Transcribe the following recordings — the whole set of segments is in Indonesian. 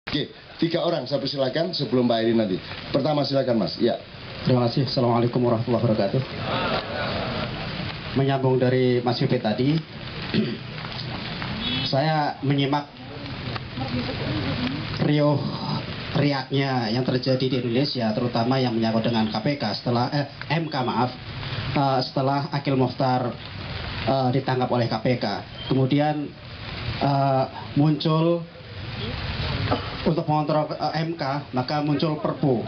Oke, 3 orang saya persilakan sebelum Pak Edi nanti. Pertama silakan Mas. Ya. Terima kasih. Assalamualaikum warahmatullahi wabarakatuh. Menyambung dari Mas Yupit tadi, saya menyimak riaknya yang terjadi di Indonesia, terutama yang menyangkut dengan KPK setelah MK maaf, setelah Akil Mokhtar ditangkap oleh KPK. Kemudian muncul untuk mengontrol MK, maka muncul Perpu.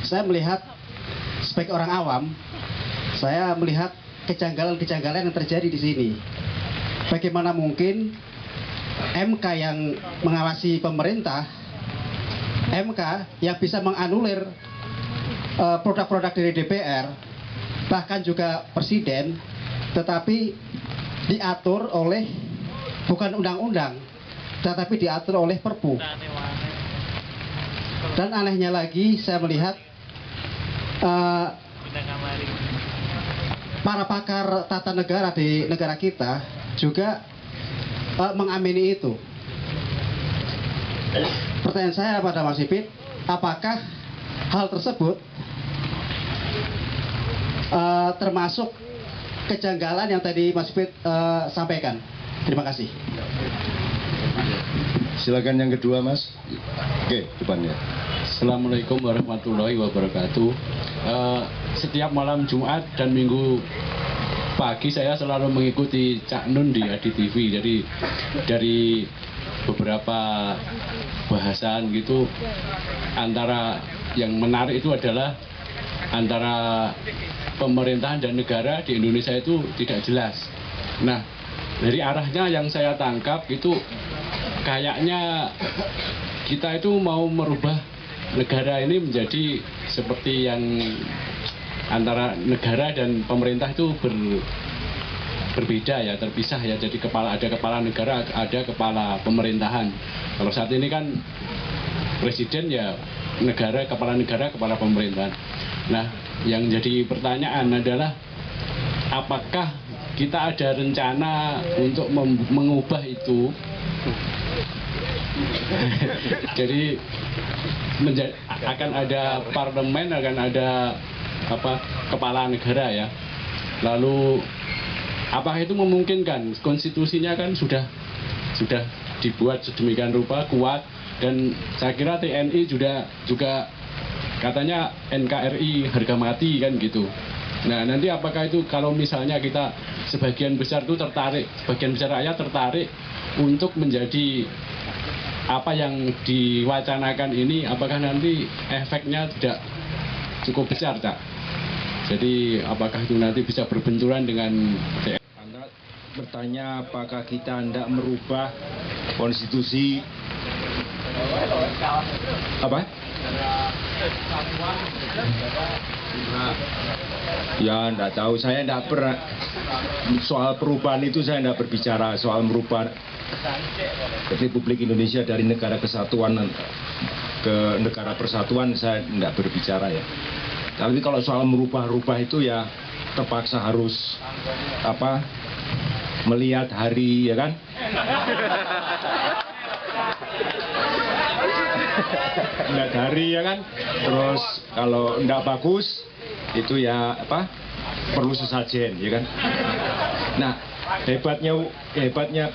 Saya melihat sebagai orang awam, saya melihat kejanggalan-kejanggalan yang terjadi di sini. Bagaimana mungkin MK yang mengawasi pemerintah, MK yang bisa menganulir produk-produk dari DPR, bahkan juga Presiden, tetapi diatur oleh bukan undang-undang, tetapi diatur oleh Perpu. Dan anehnya lagi, saya melihat para pakar tata negara di negara kita juga mengamini itu. Pertanyaan saya pada Mas Ipit, apakah hal tersebut termasuk kejanggalan yang tadi Mas Ipit sampaikan? Terima kasih. Silakan yang kedua Mas. Oke, depannya. Assalamualaikum warahmatullahi wabarakatuh. Setiap malam Jumat dan Minggu pagi saya selalu mengikuti Cak Nun di Adi TV. Jadi dari beberapa bahasan gitu, antara yang menarik itu adalah antara pemerintahan dan negara di Indonesia itu tidak jelas. Nah, dari arahnya yang saya tangkap itu kayaknya kita itu mau merubah negara ini menjadi seperti yang antara negara dan pemerintah itu berbeda ya, terpisah ya. Jadi ada kepala negara, ada kepala pemerintahan. Kalau saat ini kan presiden ya negara, kepala pemerintahan. Nah, yang jadi pertanyaan adalah apakah kita ada rencana untuk mengubah itu? Jadi akan ada parlemen, akan ada kepala negara ya. Lalu apakah itu memungkinkan? Konstitusinya kan sudah dibuat sedemikian rupa kuat, dan saya kira TNI juga katanya NKRI harga mati kan gitu. Nah, nanti apakah itu kalau misalnya kita sebagian besar itu tertarik, sebagian besar rakyat tertarik untuk menjadi apa yang diwacanakan ini, apakah nanti efeknya tidak cukup besar, Cak? Jadi apakah itu nanti bisa berbenturan dengan Anda bertanya apakah kita hendak merubah konstitusi apa? Ya, enggak tahu, saya enggak pernah soal perubahan itu, saya enggak berbicara soal merubah Republik Indonesia dari negara kesatuan ke negara persatuan, saya enggak berbicara ya. Tapi kalau soal merubah-rubah itu ya terpaksa harus melihat hari, ya kan? Melihat hari, ya kan? Terus kalau enggak bagus itu ya perlu sesajen, ya kan? Nah, hebatnya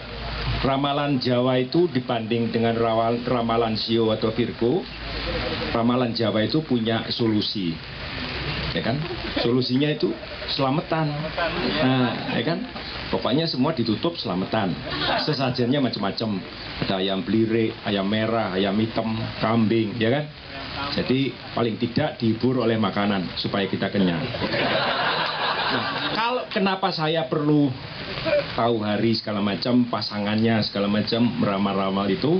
ramalan Jawa itu dibanding dengan ramalan Sio atau Virgo, ramalan Jawa itu punya solusi, ya kan? Solusinya itu selamatan. Nah, ya kan? Pokoknya semua ditutup selamatan. Sesajennya macam-macam. Ada ayam belirik, ayam merah, ayam hitam, kambing, ya kan? Jadi paling tidak dihibur oleh makanan supaya kita kenyang. Nah, kenapa saya perlu tahu hari segala macam, pasangannya segala macam, meramal-ramal itu?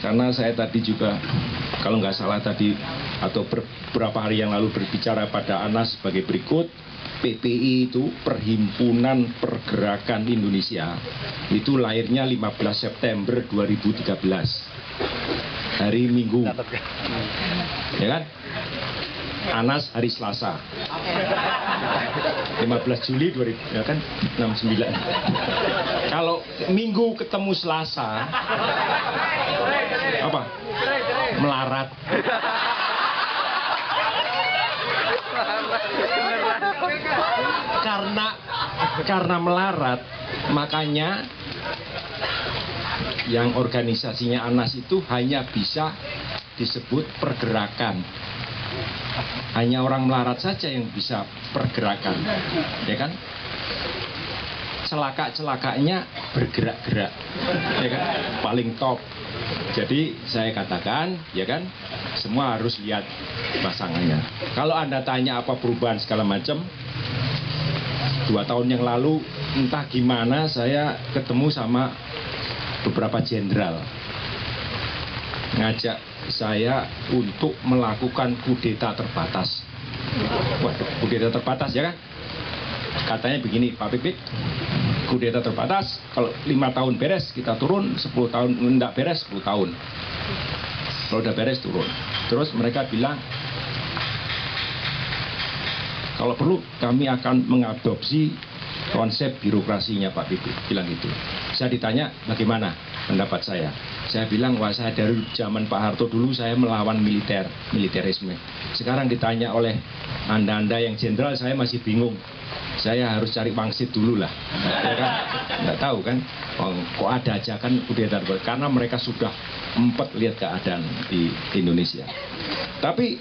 Karena saya tadi juga, kalau nggak salah tadi atau beberapa hari yang lalu berbicara pada Anas sebagai berikut. PPI itu Perhimpunan Pergerakan Indonesia, itu lahirnya 15 September 2013, hari Minggu, ya kan? Anas hari Selasa. 15 Juli 2000, ya kan 69. Kalau Minggu ketemu Selasa, apa? Melarat. Karena melarat, makanya yang organisasinya Anas itu hanya bisa disebut pergerakan. Hanya orang melarat saja yang bisa pergerakan, ya kan? Celaka-celakanya bergerak-gerak, ya kan? Paling top. Jadi saya katakan, ya kan, semua harus lihat pasangannya. Kalau Anda tanya apa perubahan segala macam, 2 tahun yang lalu entah gimana saya ketemu sama beberapa jenderal ngajak saya untuk melakukan kudeta terbatas. Waduh, kudeta terbatas ya kan? Katanya begini, Pak Pipit, kudeta terbatas, kalau 5 tahun beres kita turun, 10 tahun enggak beres 10 tahun. Kalau udah beres turun. Terus mereka bilang, kalau perlu kami akan mengadopsi konsep birokrasinya Pak Pipit, bilang gitu. Saya ditanya bagaimana pendapat saya. Saya bilang, wah saya dari zaman Pak Harto dulu saya melawan militerisme. Sekarang ditanya oleh Anda yang jenderal, saya masih bingung. Saya harus cari wangsit dulu lah. Ya kan? Nggak tahu kan, kok ada aja kan kudeta, karena mereka sudah empat lihat keadaan di Indonesia. Tapi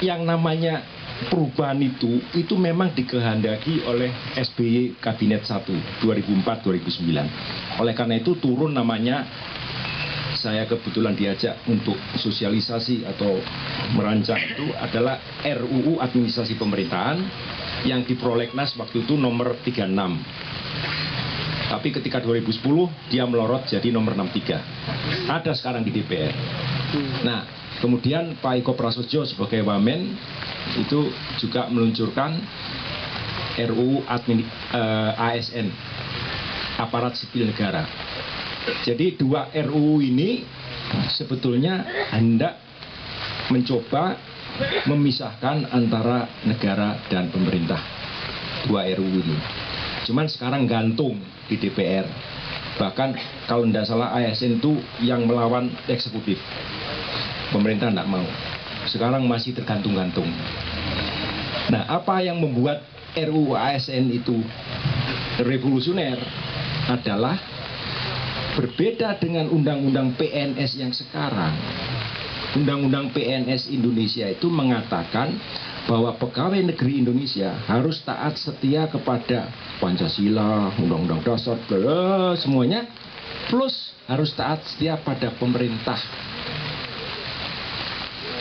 yang namanya perubahan itu memang dikehendaki oleh SBY Kabinet 1 2004-2009. Oleh karena itu turun namanya, saya kebetulan diajak untuk sosialisasi atau merancang itu adalah RUU Administrasi Pemerintahan yang di Prolegnas waktu itu nomor 36. Tapi ketika 2010 dia melorot jadi nomor 63. Ada sekarang di DPR. Nah, kemudian Pak Iko Prasojo sebagai Wamen itu juga meluncurkan RUU ASN, Aparat Sipil Negara. Jadi 2 RUU ini sebetulnya hendak mencoba memisahkan antara negara dan pemerintah. 2 RUU ini. Cuman sekarang gantung di DPR. Bahkan kalau tidak salah ASN itu yang melawan eksekutif. Pemerintah tidak mau. Sekarang masih tergantung-gantung. Nah, apa yang membuat RUU ASN itu revolusioner adalah berbeda dengan undang-undang PNS yang sekarang. Undang-undang PNS Indonesia itu mengatakan bahwa pegawai negeri Indonesia harus taat setia kepada Pancasila, Undang-Undang Dasar, semuanya, plus harus taat setia pada pemerintah.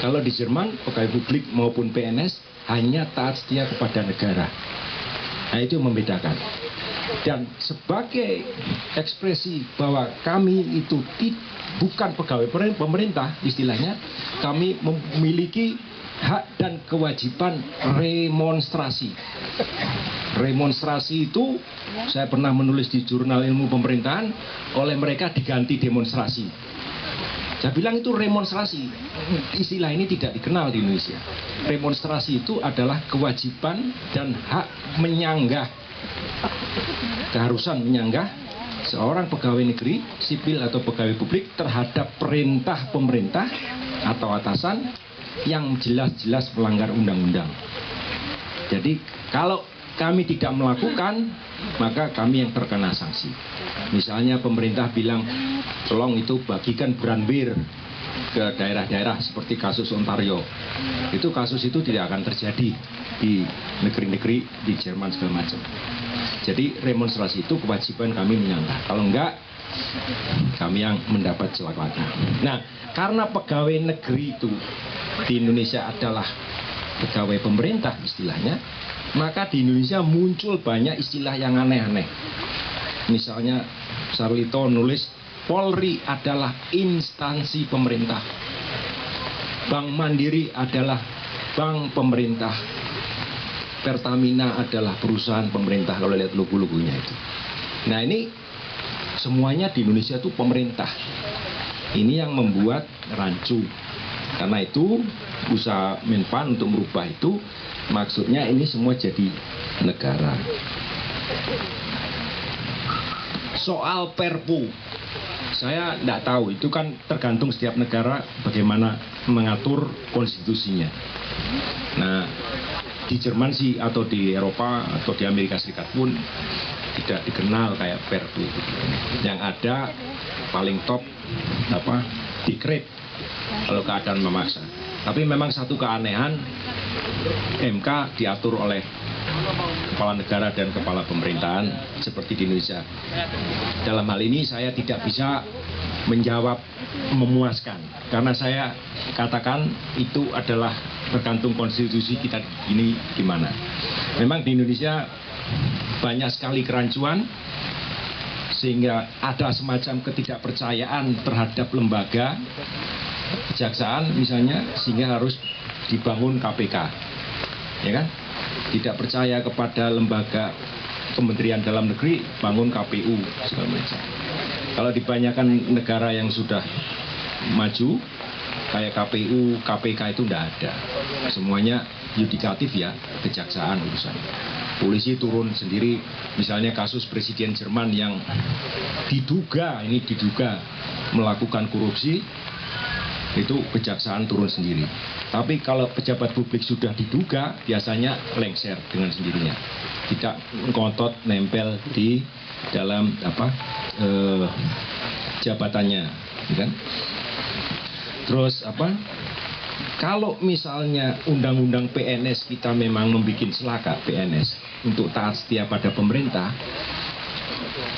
Kalau di Jerman, pegawai publik maupun PNS hanya taat setia kepada negara. Nah, itu membedakan. Dan sebagai ekspresi bahwa kami itu bukan pegawai pemerintah, istilahnya, kami memiliki hak dan kewajiban remonstrasi. Remonstrasi itu saya pernah menulis di jurnal ilmu pemerintahan, oleh mereka diganti demonstrasi. Saya bilang itu remonstrasi. Istilah ini tidak dikenal di Indonesia. Remonstrasi itu adalah kewajiban dan hak menyanggah, keharusan menyanggah seorang pegawai negeri, sipil atau pegawai publik terhadap perintah pemerintah atau atasan yang jelas-jelas melanggar undang-undang. Jadi kalau kami tidak melakukan, maka kami yang terkena sanksi. Misalnya pemerintah bilang, tolong itu bagikan branbir ke daerah-daerah seperti kasus Ontario. Itu kasus itu tidak akan terjadi di negeri-negeri di Jerman segala macam. Jadi remonstrasi itu kewajiban kami menyanggah. Kalau enggak, kami yang mendapat celaka. Nah, karena pegawai negeri itu di Indonesia adalah pegawai pemerintah istilahnya, maka di Indonesia muncul banyak istilah yang aneh-aneh. Misalnya Sarlito nulis Polri adalah instansi pemerintah, Bank Mandiri adalah bank pemerintah, Pertamina adalah perusahaan pemerintah, kalau lihat logo-logonya itu. Nah, ini semuanya di Indonesia itu pemerintah. Ini yang membuat rancu. Karena itu usaha Menpan untuk merubah itu, maksudnya ini semua jadi negara. Soal Perpu, saya tidak tahu, itu kan tergantung setiap negara bagaimana mengatur konstitusinya. Nah, di Jerman sih atau di Eropa atau di Amerika Serikat pun tidak dikenal kayak Perpu. Yang ada paling top dekret kalau keadaan memaksa. Tapi memang satu keanehan, MK diatur oleh kepala negara dan kepala pemerintahan seperti di Indonesia. Dalam hal ini saya tidak bisa menjawab memuaskan, karena saya katakan itu adalah tergantung konstitusi kita ini gimana. Memang di Indonesia banyak sekali kerancuan, sehingga ada semacam ketidakpercayaan terhadap lembaga kejaksaan misalnya, sehingga harus dibangun KPK, ya kan? Tidak percaya kepada lembaga Kementerian Dalam Negeri, bangun KPU segala macam. Kalau di kebanyakan negara yang sudah maju kayak KPU, KPK itu tidak ada. Semuanya yudikatif ya, kejaksaan urusan. Polisi turun sendiri, misalnya kasus Presiden Jerman yang diduga melakukan korupsi, itu kejaksaan turun sendiri. Tapi kalau pejabat publik sudah diduga, biasanya lengser dengan sendirinya, tidak ngotot nempel di dalam jabatannya, kan? Terus kalau misalnya undang-undang PNS kita memang membuat celaka PNS untuk taat setia pada pemerintah,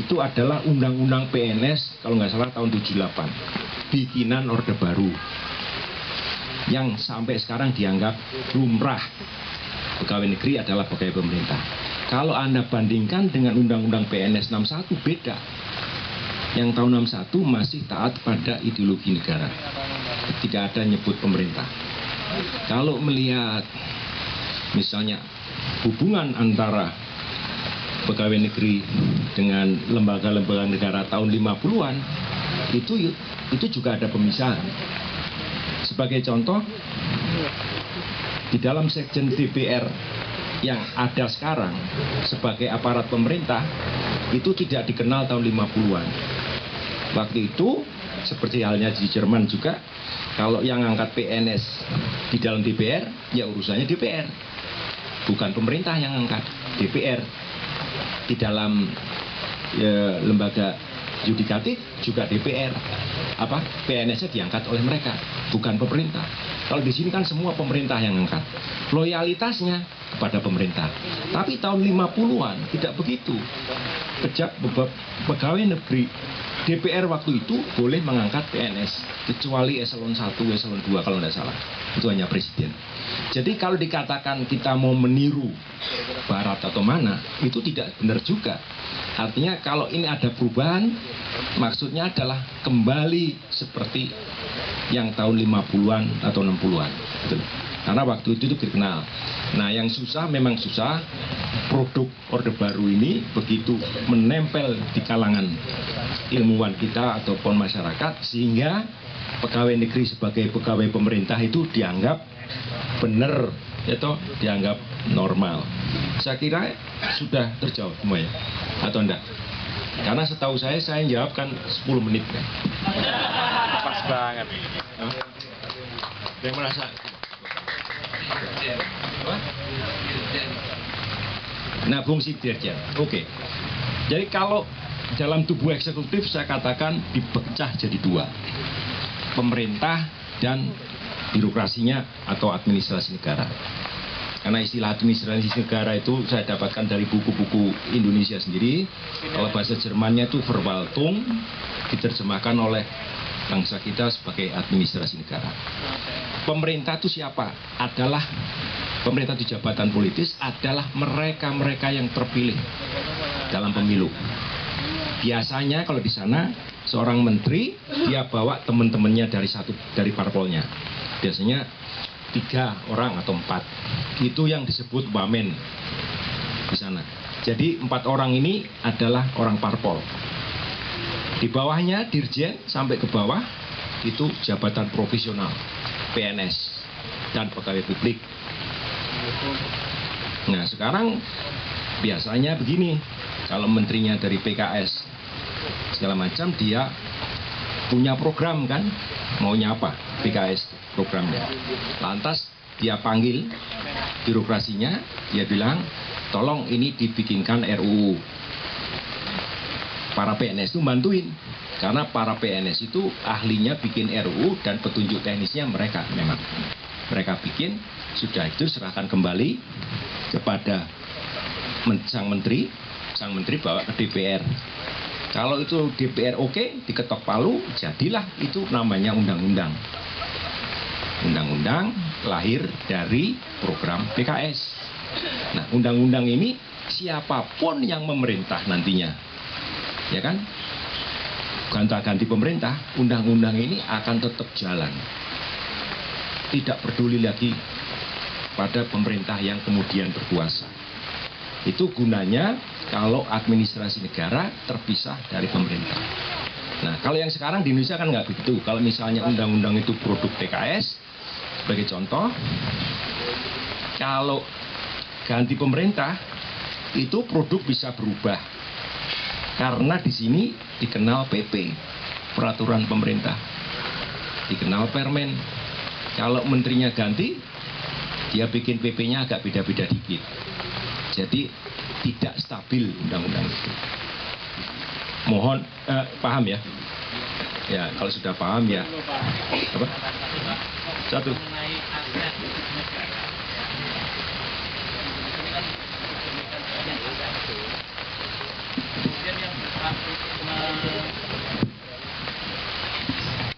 itu adalah undang-undang PNS kalau nggak salah tahun 78, bikinan Orde Baru, yang sampai sekarang dianggap lumrah. Pegawai negeri adalah pegawai pemerintah. Kalau Anda bandingkan dengan Undang-Undang PNS 61, beda. Yang tahun 61 masih taat pada ideologi negara, tidak ada nyebut pemerintah. Kalau melihat misalnya hubungan antara pegawai negeri dengan lembaga-lembaga negara tahun 50-an, itu juga ada pemisahan. Sebagai contoh, di dalam sekjen DPR yang ada sekarang sebagai aparat pemerintah, itu tidak dikenal tahun 50-an. Waktu itu, seperti halnya di Jerman juga, kalau yang angkat PNS di dalam DPR, ya urusannya DPR. Bukan pemerintah yang angkat, DPR. Di dalam lembaga yudikatif juga DPR. PNS-nya diangkat oleh mereka, bukan pemerintah. Kalau di sini kan semua pemerintah yang angkat, loyalitasnya kepada pemerintah. Tapi tahun 50-an tidak begitu. Pegawai negeri DPR waktu itu boleh mengangkat PNS, kecuali eselon 1, eselon 2 kalau tidak salah. Itu hanya presiden. Jadi kalau dikatakan kita mau meniru barat atau mana, itu tidak benar juga. Artinya kalau ini ada perubahan, maksudnya adalah kembali seperti yang tahun 50-an atau 60-an. Karena waktu itu dikenal. Nah, yang susah memang susah, produk Orde Baru ini begitu menempel di kalangan ilmuwan kita ataupun masyarakat, sehingga pegawai negeri sebagai pegawai pemerintah itu dianggap benar, atau dianggap normal. Saya kira sudah terjawab semua ya, atau enggak? Karena setahu saya jawab kan 10 menit kan. Pas banget. Yang merasa nah, fungsi dirjen. Oke. Jadi kalau dalam tubuh eksekutif saya katakan dipecah jadi dua, pemerintah dan birokrasinya atau administrasi negara. Karena istilah administrasi negara itu saya dapatkan dari buku-buku Indonesia sendiri. Kalau bahasa Jermannya itu Verwaltung, diterjemahkan oleh bangsa kita sebagai administrasi negara. Pemerintah itu siapa? Adalah pemerintah di jabatan politis adalah mereka-mereka yang terpilih dalam pemilu. Biasanya kalau di sana seorang menteri dia bawa teman-temannya dari parpolnya. Biasanya 3 orang atau 4. Itu yang disebut wamen di sana. Jadi 4 orang ini adalah orang parpol. Di bawahnya dirjen sampai ke bawah itu jabatan profesional PNS. dan pegawai publik. Nah sekarang biasanya begini, kalau menterinya dari PKS segala macam, dia punya program kan, maunya apa PKS programnya. Lantas dia panggil birokrasinya, dia bilang tolong ini dibikinkan RUU. Para PNS itu bantuin, karena para PNS itu ahlinya bikin RUU dan petunjuk teknisnya mereka memang. Mereka bikin, sudah itu serahkan kembali kepada sang menteri bawa ke DPR. Kalau itu DPR oke, diketok palu, jadilah itu namanya undang-undang. Undang-undang lahir dari program PKS. Nah, undang-undang ini siapapun yang memerintah nantinya, ya kan? Gonta-ganti pemerintah, undang-undang ini akan tetap jalan. Tidak peduli lagi pada pemerintah yang kemudian berkuasa. Itu gunanya kalau administrasi negara terpisah dari pemerintah. Nah, kalau yang sekarang di Indonesia kan nggak begitu. Kalau misalnya undang-undang itu produk PKS, sebagai contoh, kalau ganti pemerintah, itu produk bisa berubah. Karena di sini dikenal PP, peraturan pemerintah, dikenal permen. Kalau menterinya ganti, dia bikin PP-nya agak beda-beda dikit. Jadi tidak stabil undang-undang itu. Mohon paham ya. Ya, kalau sudah paham ya. Apa? Satu.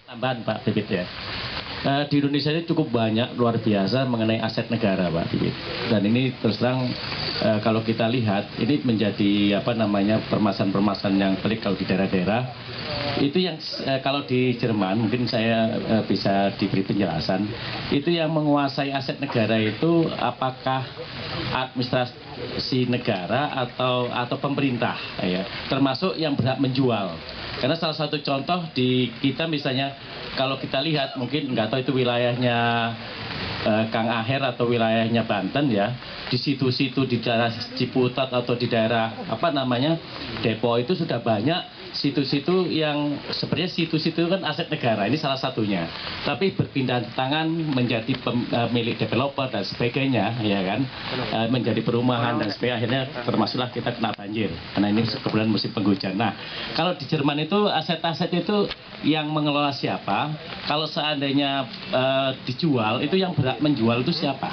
Tambahan Pak Bibit ya. Di Indonesia ini cukup banyak, luar biasa mengenai aset negara Pak Bibit. Dan ini terus terang kalau kita lihat ini menjadi permasalahan-permasalahan yang pelik kalau di daerah-daerah. Itu yang kalau di Jerman mungkin saya bisa diberi penjelasan. Itu yang menguasai aset negara itu apakah administrasi negara atau pemerintah ya, termasuk yang berhak menjual. Karena salah satu contoh di kita misalnya kalau kita lihat mungkin nggak tahu itu wilayahnya Kang Aher atau wilayahnya Banten ya, di situ-situ di daerah Ciputat atau di daerah Depok itu sudah banyak situ-situ yang sebenarnya situ-situ kan aset negara, ini salah satunya, tapi berpindah tangan menjadi milik developer dan sebagainya ya kan, menjadi perumahan dan sebagainya, akhirnya termasuklah kita kena banjir karena ini kebetulan musim penghujan. Nah kalau di Jerman itu aset-aset itu yang mengelola siapa, kalau seandainya dijual itu yang berhak menjual itu siapa?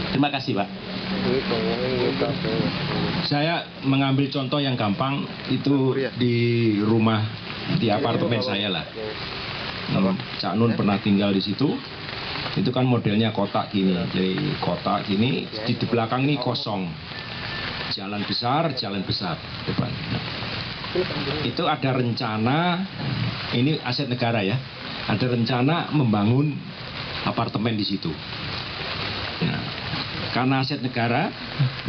Terima kasih Pak. Saya mengambil contoh yang gampang itu di rumah, di apartemen saya lah. Cak Nun pernah tinggal di situ. Itu kan modelnya kotak gini. Jadi kotak gini, di belakang ini kosong. Jalan besar depan. Itu ada rencana, ini aset negara ya. Ada rencana membangun apartemen di situ. Nah, karena aset negara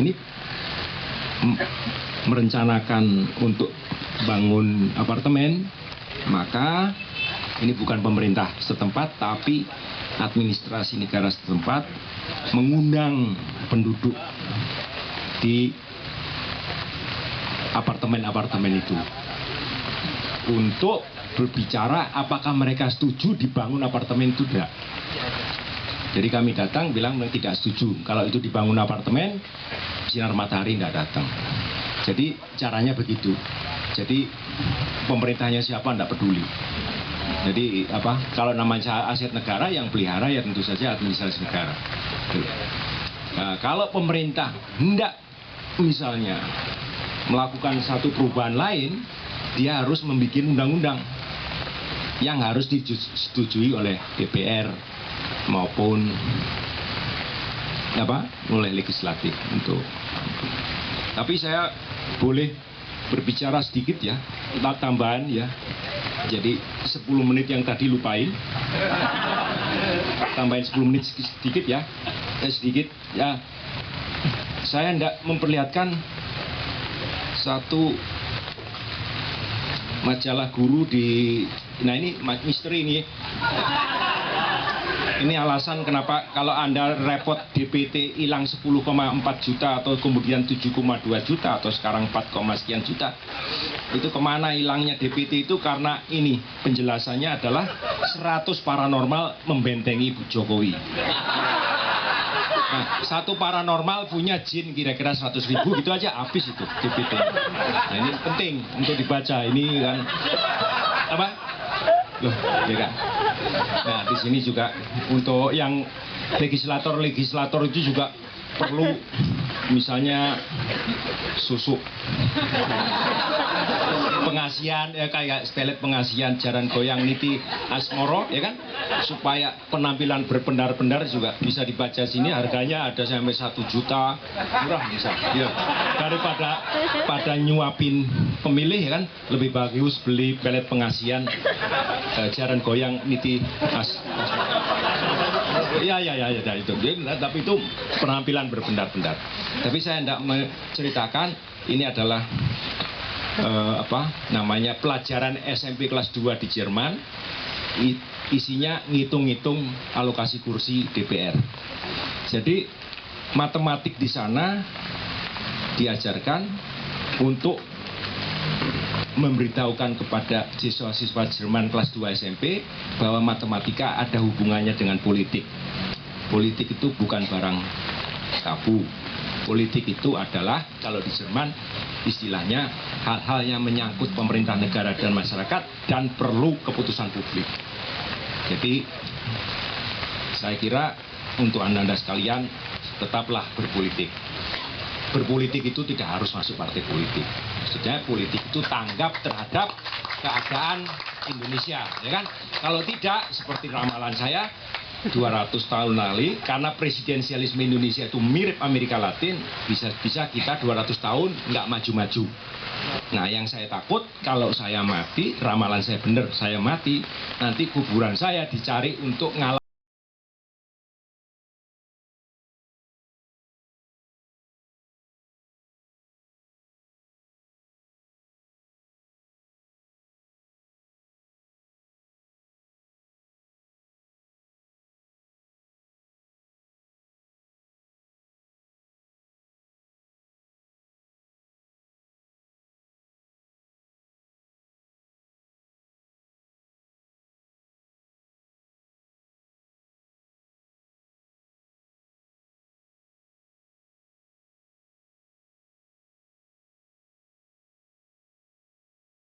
ini merencanakan untuk bangun apartemen, maka ini bukan pemerintah setempat tapi administrasi negara setempat mengundang penduduk di apartemen-apartemen itu untuk berbicara apakah mereka setuju dibangun apartemen itu tidak. Jadi kami datang bilang tidak setuju kalau itu dibangun apartemen, sinar matahari tidak datang. Jadi caranya begitu. Jadi pemerintahnya siapa tidak peduli. Jadi kalau namanya aset negara yang pelihara ya tentu saja administrasi negara. Nah, kalau pemerintah hendak misalnya melakukan satu perubahan lain, dia harus membuat undang-undang yang harus disetujui oleh DPR maupun oleh legislatif untuk. Tapi saya boleh berbicara sedikit ya, tambahan ya. Jadi 10 menit yang tadi lupain. Tambahin 10 menit sedikit ya. Sedikit ya. Saya hendak memperlihatkan satu majalah guru di, nah ini misteri ini. Ini alasan kenapa kalau Anda repot DPT hilang 10,4 juta atau kemudian 7,2 juta atau sekarang 4, sekian juta. Itu kemana hilangnya DPT itu? Karena ini penjelasannya adalah 100 paranormal membentengi Bu Jokowi. Nah, satu paranormal punya jin kira-kira 100.000 gitu aja habis itu DPT. Nah, ini penting untuk dibaca. Ini kan apa? Loh, ya kan? Nah, di sini juga untuk yang legislator itu juga perlu misalnya susu pengasihan ya, kayak stelet pengasihan Jaran Goyang Niti Asmoro ya kan, supaya penampilan berpendar-pendar juga bisa dibaca sini. Harganya ada sampai 1 juta, murah bisa ya, daripada nyuapin pemilih ya kan, lebih bagus beli pelet pengasihan Jaran Goyang Niti Ya itu. Tapi itu penampilan berpendar-pendar. Tapi saya tidak menceritakan ini adalah pelajaran SMP kelas 2 di Jerman. Isinya ngitung-ngitung alokasi kursi DPR. Jadi matematik di sana diajarkan untuk memberitahukan kepada siswa-siswa Jerman kelas 2 SMP bahwa matematika ada hubungannya dengan politik. Politik itu bukan barang tabu. Politik itu adalah, kalau di Jerman istilahnya, hal-hal yang menyangkut pemerintah negara dan masyarakat dan perlu keputusan publik. Jadi saya kira untuk anda sekalian tetaplah berpolitik. Berpolitik itu tidak harus masuk partai politik. Maksudnya politik itu tanggap terhadap keadaan Indonesia, ya kan? Kalau tidak, seperti ramalan saya 200 tahun lalu, karena presidensialisme Indonesia itu mirip Amerika Latin, bisa kita 200 tahun nggak maju-maju. Nah, yang saya takut kalau saya mati, ramalan saya benar, saya mati, nanti kuburan saya dicari untuk ngalah